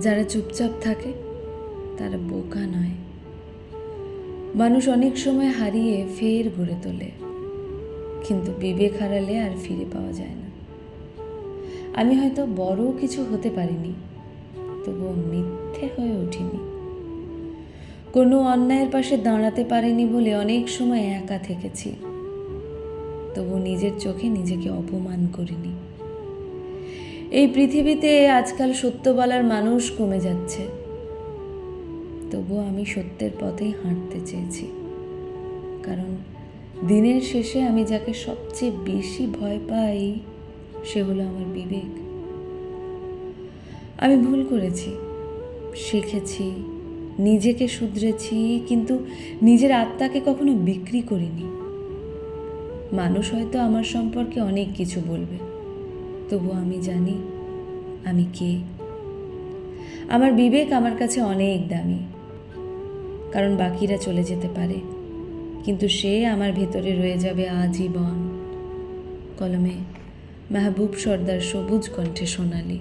যারা চুপচাপ থাকে তারা বোকা নয়। মানুষ অনেক সময় হারিয়ে ফের গড়ে তোলে, কিন্তু বিবেক হারালে আর ফিরে পাওয়া যায় না। আমি হয়তো বড় কিছু হতে পারিনি, তবুও মিথ্যে হয়ে উঠিনি। কোনো অন্যায়ের পাশে দাঁড়াতে পারিনি বলে অনেক সময় একা থেকেছি, তবু নিজের চোখে নিজেকে অপমান করিনি। এই পৃথিবীতে আজকাল সত্য বলার মানুষ কমে যাচ্ছে, তবুও আমি সত্যের পথেই হাঁটতে চেয়েছি। কারণ দিনের শেষে আমি যাকে সবচেয়ে বেশি ভয় পাই সে হলো আমার বিবেক। আমি ভুল করেছি, শিখেছি, নিজেকে শুধরেছি, কিন্তু নিজের আত্মাকে কখনো বিক্রি করিনি। মানুষ হয়তো আমার সম্পর্কে অনেক কিছু বলবে, তবু আমি জানি আমি কে। আমার বিবেক আমার কাছে অনেক দামি, কারণ বাকিরা চলে যেতে পারে, কিন্তু সে আমার ভেতরে রয়ে যাবে আজীবন। কলমে মাহবুব সর্দার, সবুজ কণ্ঠে সোনালী।